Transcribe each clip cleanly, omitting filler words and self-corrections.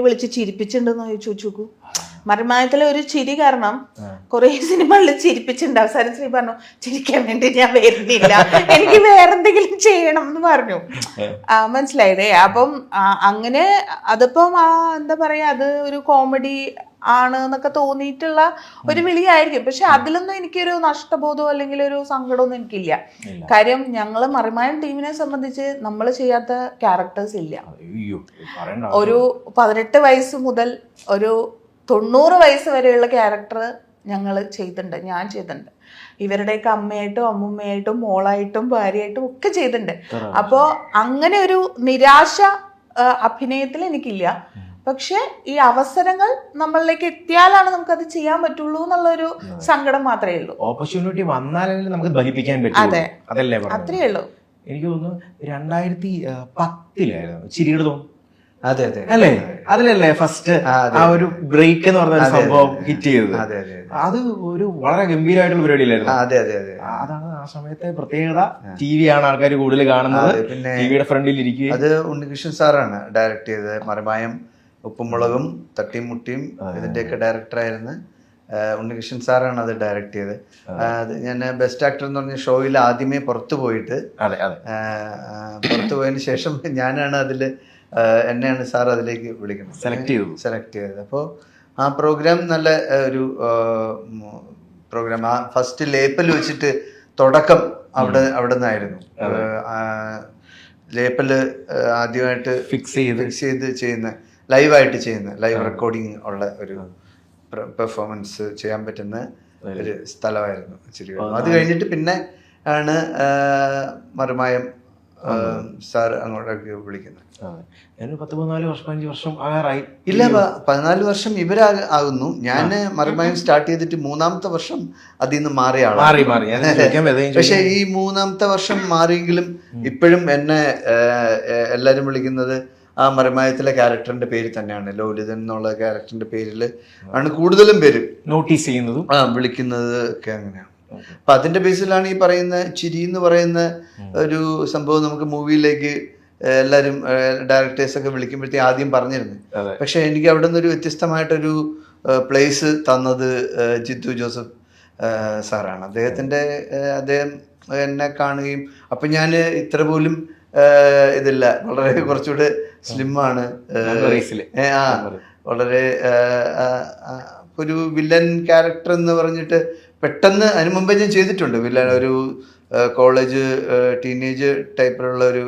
വിളിച്ച് ചിരിപ്പിച്ചിട്ടുണ്ടെന്ന് ചോദിച്ചു നോക്കൂ. മറിമായത്തിലെ ഒരു ചിരി കാരണം കുറെ സിനിമകളിൽ ചിരിപ്പിച്ചിട്ടുണ്ട്. അവസാനം ശ്രീ പറഞ്ഞു ചിരിക്കാൻ വേണ്ടി ഞാൻ വരുന്നില്ല, എനിക്ക് വേറെന്തെങ്കിലും ചെയ്യണം എന്ന് പറഞ്ഞു. മനസ്സിലായില്ലേ? അപ്പം അങ്ങനെ അതിപ്പം എന്താ പറയാ, അത് ഒരു കോമഡി ആണ് എന്നൊക്കെ തോന്നിയിട്ടുള്ള ഒരു വിളിയായിരിക്കും. പക്ഷെ അതിലൊന്നും എനിക്കൊരു നഷ്ടബോധമോ അല്ലെങ്കിൽ ഒരു സങ്കടമൊന്നും എനിക്കില്ല. കാര്യം ഞങ്ങള് മറിമായം ടീമിനെ സംബന്ധിച്ച് നമ്മൾ ചെയ്യാത്ത ക്യാരക്ടേഴ്സ് ഇല്ല. ഒരു 18 വയസ്സ് മുതൽ ഒരു 90 വയസ്സ് വരെയുള്ള ക്യാരക്ടർ ഞങ്ങൾ ചെയ്തിട്ടുണ്ട്, ഞാൻ ചെയ്തിട്ടുണ്ട്. ഇവരുടെയൊക്കെ അമ്മയായിട്ടും അമ്മുമ്മയായിട്ടും മോളായിട്ടും ഭാര്യയായിട്ടും ഒക്കെ ചെയ്തിട്ടുണ്ട്. അപ്പോൾ അങ്ങനെ ഒരു നിരാശ അഭിനയത്തിൽ എനിക്കില്ല. പക്ഷെ ഈ അവസരങ്ങൾ നമ്മളിലേക്ക് എത്തിയാലാണ് നമുക്കത് ചെയ്യാൻ പറ്റുള്ളൂ എന്നുള്ളൊരു സങ്കടം മാത്രമേ ഉള്ളൂ. ഓപ്പർച്യൂണിറ്റി വന്നാലേ നമുക്ക് ഫലിപ്പിക്കാൻ പറ്റും. അതെ, അതല്ലേ അത്രേ ഉള്ളൂ. എനിക്ക് തോന്നുന്നു 2010 ചിരിയുടെ തോന്നുന്നു. അതെ അതെ അല്ലേ, അതിലല്ലേ ഫസ്റ്റ് ആ ഒരു ബ്രേക്ക് എന്ന് പറഞ്ഞ സംഭവം ഹിറ്റ് ചെയ്തത്. അത് ഒരു വളരെ ഗംഭീരമായിട്ടുള്ള പരിപാടിയിലായിരുന്നു. അതെ അതെ അതെ അതാണ് ആ സമയത്തെ പ്രത്യേകത. ടി വി ആണ് ആൾക്കാർ കൂടുതൽ കാണുന്നത്, പിന്നെ ടിവിയുടെ ഫ്രണ്ടിൽ ഇരിക്കുക. അത് ഉണ്ണികൃഷ്ണൻ സാറാണ് ഡയറക്ട് ചെയ്തത്. മറിമായം, ഉപ്പുമുളകും, തട്ടിമുട്ടിയും ഇതിന്റെയൊക്കെ ഡയറക്ടറായിരുന്നു ഉണ്ണികൃഷ്ണൻ സാറാണ് അത് ഡയറക്ട് ചെയ്തത്. അത് ഞാൻ ബെസ്റ്റ് ആക്ടർ എന്ന് പറഞ്ഞ ഷോയിൽ ആദ്യമേ പുറത്തു പോയിട്ട്, പുറത്തു പോയതിന് ശേഷം ഞാനാണ് അതിൽ, എന്നെയാണ് സാർ അതിലേക്ക് വിളിക്കുന്നത്, സെലക്ട് ചെയ്തത്. അപ്പോൾ ആ പ്രോഗ്രാം നല്ല ഒരു പ്രോഗ്രാം. ആ ഫസ്റ്റ് ലേപ്പൽ വെച്ചിട്ട് തുടക്കം അവിടെ നിന്നായിരുന്നു. ലേപ്പല് ആദ്യമായിട്ട് ഫിക്സ് ചെയ്ത് ചെയ്യുന്ന, ലൈവായിട്ട് ചെയ്യുന്ന, ലൈവ് റെക്കോർഡിങ് ഉള്ള ഒരു പെർഫോമൻസ് ചെയ്യാൻ പറ്റുന്ന ഒരു സ്ഥലമായിരുന്നു ചിരി. അത് കഴിഞ്ഞിട്ട് പിന്നെ ആണ് മറിമായം സാർ അങ്ങോട്ടേക്ക് വിളിക്കുന്നത്. 14-15 വർഷം ആകാറായി. ഇല്ല, 14 വർഷം ഇവരാകുന്നു. ഞാൻ മറിമായം സ്റ്റാർട്ട് ചെയ്തിട്ട് 3-ാമത്തെ വർഷം അതിൽ നിന്ന് മാറിയ ആളാണ്. പക്ഷെ ഈ 3-ാമത്തെ വർഷം മാറിയെങ്കിലും ഇപ്പോഴും എന്നെ എല്ലാരും വിളിക്കുന്നത് ആ മറിമായത്തിലെ ക്യാരക്ടറിന്റെ പേര് തന്നെയാണ്. ലോലിതൻ എന്നുള്ള ക്യാരക്ടറിന്റെ പേരിൽ ആണ് കൂടുതലും പേര് നോട്ടീസ് ചെയ്യുന്നതും വിളിക്കുന്നത് ഒക്കെ അങ്ങനെയാണ്. അപ്പൊ അതിന്റെ ബേസിലാണ് ഈ പറയുന്ന ചിരി എന്ന് പറയുന്ന ഒരു സംഭവം നമുക്ക് മൂവിയിലേക്ക് എല്ലാവരും ഡയറക്ടേഴ്സ് ഒക്കെ വിളിക്കുമ്പോഴത്തേക്ക് ആദ്യം പറഞ്ഞിരുന്നു. പക്ഷെ എനിക്ക് അവിടെ നിന്നൊരു വ്യത്യസ്തമായിട്ടൊരു പ്ലേസ് തന്നത് ജിത്തു ജോസഫ് സാറാണ്. അദ്ദേഹം എന്നെ കാണുകയും, അപ്പൊ ഞാൻ ഇത്ര പോലും ഇതില്ല, വളരെ കുറച്ചുകൂടെ സ്ലിമാണ്, വളരെ ഒരു വില്ലൻ ക്യാരക്ടർ എന്ന് പറഞ്ഞിട്ട് പെട്ടെന്ന് അതിനു മുമ്പേ ഞാൻ ചെയ്തിട്ടുണ്ട് വില്ലൻ. ഒരു കോളേജ് ടീനേജ് ടൈപ്പിലുള്ള ഒരു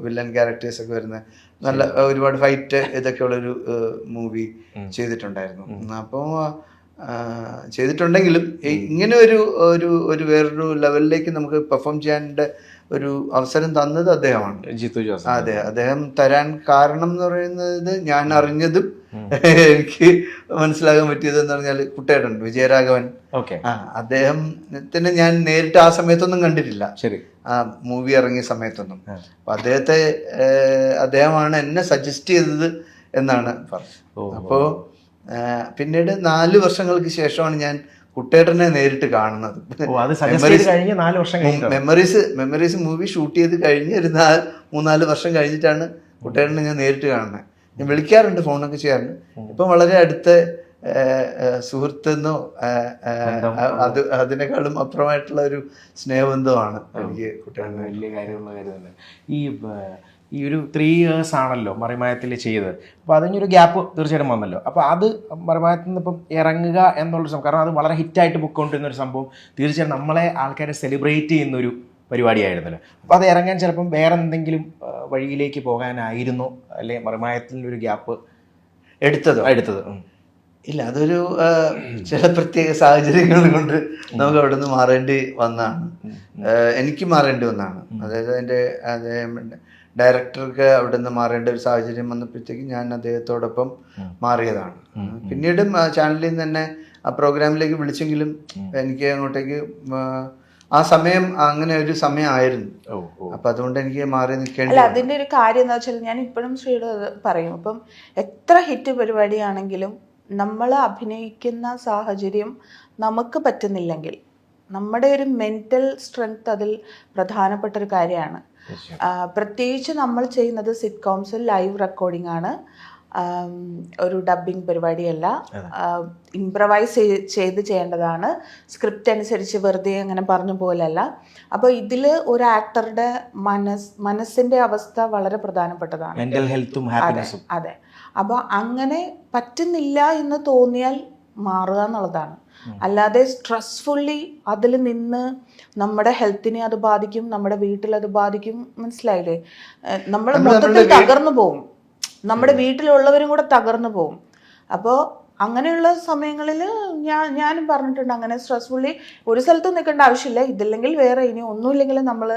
വില്ലൻ ക്യാരക്ടേഴ്സ് ഒക്കെ വരുന്ന നല്ല ഒരുപാട് ഫൈറ്റ് ഇതൊക്കെ ഉള്ളൊരു മൂവി ചെയ്തിട്ടുണ്ടായിരുന്നു. അപ്പോൾ ചെയ്തിട്ടുണ്ടെങ്കിലും ഇങ്ങനെ ഒരു വേറൊരു ലെവലിലേക്ക് നമുക്ക് പെർഫോം ചെയ്യാനുള്ള ഒരു അവസരം തന്നത് അദ്ദേഹമാണ്, ജിത്തു ജോസഫ്. അതെ, അദ്ദേഹം തരാൻ കാരണം എന്ന് പറയുന്നത് ഞാൻ അറിഞ്ഞതും എനിക്ക് മനസ്സിലാക്കാൻ പറ്റിയത് എന്ന് പറഞ്ഞാൽ കുട്ടേട്ടൻ വിജയരാഘവൻ, അദ്ദേഹത്തിന് ഞാൻ നേരിട്ട് ആ സമയത്തൊന്നും കണ്ടിട്ടില്ല, ആ മൂവി ഇറങ്ങിയ സമയത്തൊന്നും. അപ്പൊ അദ്ദേഹമാണ് എന്നെ സജസ്റ്റ് ചെയ്തത് എന്നാണ് പറഞ്ഞത്. അപ്പോ പിന്നീട് 4 വർഷങ്ങൾക്ക് ശേഷമാണ് ഞാൻ കുട്ടേട്ടനെ നേരിട്ട് കാണുന്നത്. മെമ്മറീസ് മൂവി ഷൂട്ട് ചെയ്ത് കഴിഞ്ഞ് ഒരു 3-4 വർഷം കഴിഞ്ഞിട്ടാണ് കുട്ടേട്ടനെ ഞാൻ നേരിട്ട് കാണുന്നത്. ഞാൻ വിളിക്കാറുണ്ട്, ഫോണൊക്കെ ചെയ്യാറുണ്ട്. ഇപ്പം വളരെ അടുത്ത സുഹൃത്തെന്നോ അതിനേക്കാളും അപ്പുറമായിട്ടുള്ള ഒരു സ്നേഹബന്ധമാണ് എനിക്ക് കുട്ടേട്ടന്. വലിയ കാര്യമുള്ള കാര്യമല്ല. ഈ ഒരു 3 years ആണല്ലോ മറിമായത്തിൽ ചെയ്തത്. അപ്പോൾ അതിനൊരു ഗ്യാപ്പ് തീർച്ചയായിട്ടും വന്നല്ലോ. അപ്പോൾ അത് മറിമായത്തിൽ നിന്ന് ഇപ്പം ഇറങ്ങുക എന്നുള്ളൊരു സംഭവം, കാരണം അത് വളരെ ഹിറ്റായിട്ട് പൊയ്ക്കൊണ്ടിരുന്ന ഒരു സംഭവം, തീർച്ചയായിട്ടും നമ്മളെ ആൾക്കാരെ സെലിബ്രേറ്റ് ചെയ്യുന്നൊരു പരിപാടിയായിരുന്നല്ലോ. അപ്പോൾ അത് ഇറങ്ങാൻ ചിലപ്പം വേറെ എന്തെങ്കിലും വഴിയിലേക്ക് പോകാനായിരുന്നു അല്ലെ മറിമായത്തിൻ്റെ ഗ്യാപ്പ് എടുത്തത്? ഇല്ല, അതൊരു ചില പ്രത്യേക സാഹചര്യങ്ങൾ കൊണ്ട് നമുക്ക് അവിടെ നിന്ന് മാറേണ്ടി വന്നതാണ്. എനിക്ക് മാറേണ്ടി വന്നതാണ്. അതായത് അദ്ദേഹം ഡയറക്ടർക്ക് അവിടെ നിന്ന് മാറേണ്ട ഒരു സാഹചര്യം വന്നപ്പോഴത്തേക്ക് ഞാൻ അദ്ദേഹത്തോടൊപ്പം മാറിയതാണ്. പിന്നീടും ചാനലിൽ നിന്ന് തന്നെ ആ പ്രോഗ്രാമിലേക്ക് വിളിച്ചെങ്കിലും എനിക്ക് അങ്ങോട്ടേക്ക് ആ സമയം അങ്ങനെ ഒരു സമയമായിരുന്നു. അപ്പൊ അതുകൊണ്ട് എനിക്ക് മാറി നിൽക്കേണ്ടി. അതിന്റെ ഒരു കാര്യം എന്താ വെച്ചാൽ, ഞാൻ ഇപ്പോഴും ശ്രീയുടെ പറയും, ഇപ്പം എത്ര ഹിറ്റ് പരിപാടിയാണെങ്കിലും നമ്മൾ അഭിനയിക്കുന്ന സാഹചര്യം നമുക്ക് പറ്റുന്നില്ലെങ്കിൽ നമ്മുടെ ഒരു മെന്റൽ സ്ട്രെങ്ത് അതിൽ പ്രധാനപ്പെട്ട ഒരു കാര്യമാണ്. പ്രത്യേകിച്ച് നമ്മൾ ചെയ്യുന്നത് സിറ്റ്കോംസിൽ ലൈവ് റെക്കോർഡിംഗ് ആണ്. ഒരു ഡബ്ബിംഗ് പരിപാടിയല്ല, ഇംപ്രവൈസ് ചെയ്ത് ചെയ്യേണ്ടതാണ്, സ്ക്രിപ്റ്റ് അനുസരിച്ച് വെറുതെ അങ്ങനെ പറഞ്ഞു പോലല്ല. അപ്പോൾ ഇതിൽ ഒരു ആക്ടറുടെ മനസ്സിൻ്റെ അവസ്ഥ വളരെ പ്രധാനപ്പെട്ടതാണ്. മെന്റൽ ഹെൽത്തും ഹാപ്പിനെസ്സും. അതെ. അപ്പോൾ അങ്ങനെ പറ്റുന്നില്ല എന്ന് തോന്നിയാൽ മാറുക എന്നുള്ളതാണ്. അല്ലാതെ സ്ട്രെസ്ഫുള്ളി അതിൽ നിന്ന് നമ്മുടെ ഹെൽത്തിനെ അത് ബാധിക്കും, നമ്മുടെ വീട്ടിൽ അത് ബാധിക്കും. മനസ്സിലായില്ലേ? നമ്മൾ മൊത്തത്തിൽ തകർന്നു പോകും, നമ്മുടെ വീട്ടിലുള്ളവരും കൂടെ തകർന്നു പോകും. അപ്പോൾ അങ്ങനെയുള്ള സമയങ്ങളിൽ ഞാനും പറഞ്ഞിട്ടുണ്ട്, അങ്ങനെ സ്ട്രെസ്ഫുള്ളി ഒരു സ്ഥലത്തും നിൽക്കേണ്ട ആവശ്യമില്ല. ഇതില്ലെങ്കിൽ വേറെ, ഇനി ഒന്നുമില്ലെങ്കിൽ നമ്മൾ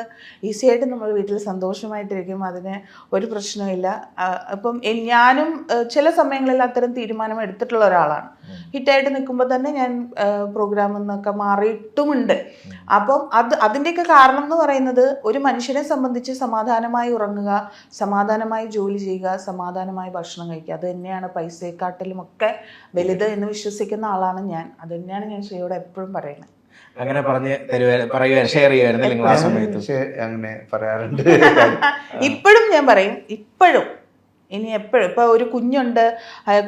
ഈസി ആയിട്ട് നമ്മൾ വീട്ടിൽ സന്തോഷമായിട്ടിരിക്കും, അതിന് ഒരു പ്രശ്നമില്ല. അപ്പം ഞാനും ചില സമയങ്ങളിൽ അത്തരം തീരുമാനം എടുത്തിട്ടുള്ള ഒരാളാണ്. ഹിറ്റായിട്ട് നിൽക്കുമ്പോൾ തന്നെ ഞാൻ പ്രോഗ്രാമിൽ നിന്നൊക്കെ മാറിയിട്ടുമുണ്ട്. അപ്പം അതിൻ്റെയൊക്കെ കാരണം എന്ന് പറയുന്നത്, ഒരു മനുഷ്യനെ സംബന്ധിച്ച് സമാധാനമായി ഉറങ്ങുക, സമാധാനമായി ജോലി ചെയ്യുക, സമാധാനമായി ഭക്ഷണം കഴിക്കുക, അത് തന്നെയാണ് പൈസയെക്കാട്ടിലും ഒക്കെ വലുത് എന്ന് വിശ്വസിക്കുന്ന ആളാണ് ഞാൻ. അത് തന്നെയാണ് ഞാൻ ശ്രീയോട് എപ്പോഴും പറയുന്നത്. അങ്ങനെ ഷെയർ ചെയ്യുമായിരുന്നു ആ സമയത്ത്? അങ്ങനെ പറയാറുണ്ട്. ഇപ്പോഴും ഞാൻ പറയും, ഇപ്പോഴും ഇനി എപ്പോഴും. ഇപ്പോൾ ഒരു കുഞ്ഞുണ്ട്,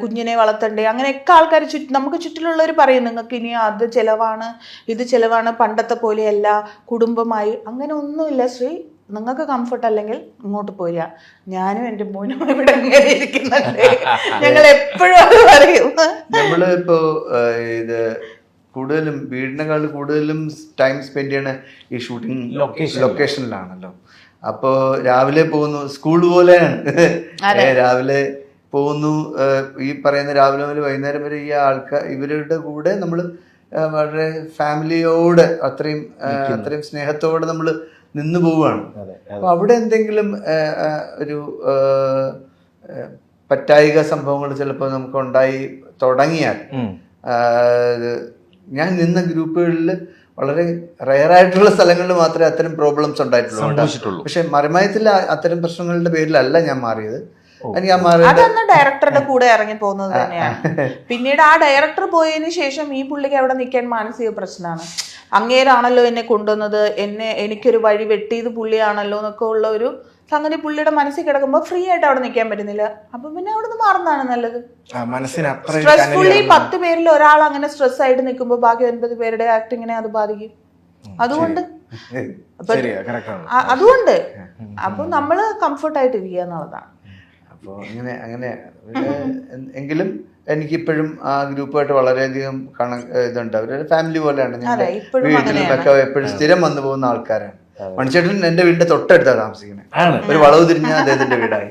കുഞ്ഞിനെ വളർത്തണ്ടേ, അങ്ങനെയൊക്കെ ആൾക്കാർ നമുക്ക് ചുറ്റിലുള്ളവർ പറയും, നിങ്ങൾക്ക് ഇനി അത് ചിലവാണ്, ഇത് ചിലവാണ്, പണ്ടത്തെ പോലെയല്ല, കുടുംബമായി അങ്ങനെ ഒന്നുമില്ല ശ്രീ. നിങ്ങൾക്ക് കംഫർട്ട് അല്ലെങ്കിൽ ഇങ്ങോട്ട് പോരുക. ഞാനും എൻ്റെ മോനും ഇവിടെ ഇങ്ങനെ ഇരിക്കുന്നുണ്ട്. ഞങ്ങൾ എപ്പോഴും അത് പറയും. നമ്മളിപ്പോ ഇത് കൂടുതലും വീടിനെക്കാൾ കൂടുതലും ടൈം സ്പെൻഡ് ചെയ്യണ ഈ ഷൂട്ടിംഗ് ലൊക്കേഷനിലാണല്ലോ. അപ്പോൾ രാവിലെ പോകുന്നു, സ്കൂൾ പോലെയാണ്. രാവിലെ പോകുന്നു, ഈ പറയുന്ന രാവിലെ മുതൽ വൈകുന്നേരം വരെ ഈ ഇവരുടെ കൂടെ നമ്മൾ വളരെ ഫാമിലിയോട് അത്രയും സ്നേഹത്തോടെ നമ്മൾ നിന്ന് പോവുകയാണ്. അപ്പൊ അവിടെ എന്തെങ്കിലും ഒരു പറ്റായിക സംഭവങ്ങൾ ചിലപ്പോൾ നമുക്ക് ഉണ്ടായി തുടങ്ങിയാൽ, ഞാൻ നിന്ന ഗ്രൂപ്പുകളിൽ വളരെ റയറായിട്ടുള്ള സ്ഥലങ്ങളിൽ മാത്രമേ അത്തരം പ്രോബ്ലംസ് ഉണ്ടായിട്ടുള്ളൂ. പക്ഷെ മറിമായത്തിൽ അത്തരം പ്രശ്നങ്ങളുടെ പേരിലല്ല ഞാൻ മാറിയത്. അതൊന്ന് ഡയറക്ടറുടെ കൂടെ ഇറങ്ങി പോകുന്നത് തന്നെയാണ്. പിന്നീട് ആ ഡയറക്ടർ പോയതിനു ശേഷം ഈ പുള്ളിക്ക് അവിടെ നിൽക്കാൻ മാനസിക പ്രശ്നമാണ്. അങ്ങേരാണല്ലോ എന്നെ കൊണ്ടുവന്നത്, എനിക്കൊരു വഴി വെട്ടിയത് പുള്ളിയാണല്ലോ എന്നൊക്കെ ഉള്ള ഒരു സംഗതി പുള്ളിയുടെ മനസ്സിൽ കിടക്കുമ്പോൾ ഫ്രീ ആയിട്ട് അവിടെ നിൽക്കാൻ പറ്റുന്നില്ല. അപ്പൊ പിന്നെ അവിടെ നിന്ന് മാറുന്നതാണ് നല്ലത്. സ്ട്രെസ്ഫുള്ളി 10 പേരിൽ ഒരാൾ അങ്ങനെ സ്ട്രെസ് ആയിട്ട് നിൽക്കുമ്പോൾ ബാക്കി 9 പേരുടെ ആക്ടിങ്ങിനെ അത് ബാധിക്കും. അതുകൊണ്ട് അപ്പൊ നമ്മള് കംഫർട്ടായിട്ട് ഇരിക്കുക എന്നുള്ളതാണ്. അപ്പോൾ അങ്ങനെ എങ്കിലും എനിക്കിപ്പോഴും ആ ഗ്രൂപ്പായിട്ട് വളരെയധികം ഇതുണ്ട്. അവരുടെ ഫാമിലി പോലെയാണ്. ഞങ്ങൾ വീട്ടിലൊക്കെ എപ്പോഴും സ്ഥിരം വന്നു പോകുന്ന ആൾക്കാരാണ്. മണിച്ചേട്ടൻ എന്റെ വീടിന്റെ തൊട്ടടുത്താണ് താമസിക്കുന്നത്. ഒരു വളവ് തിരിഞ്ഞ അദ്ദേഹത്തിന്റെ വീടായി.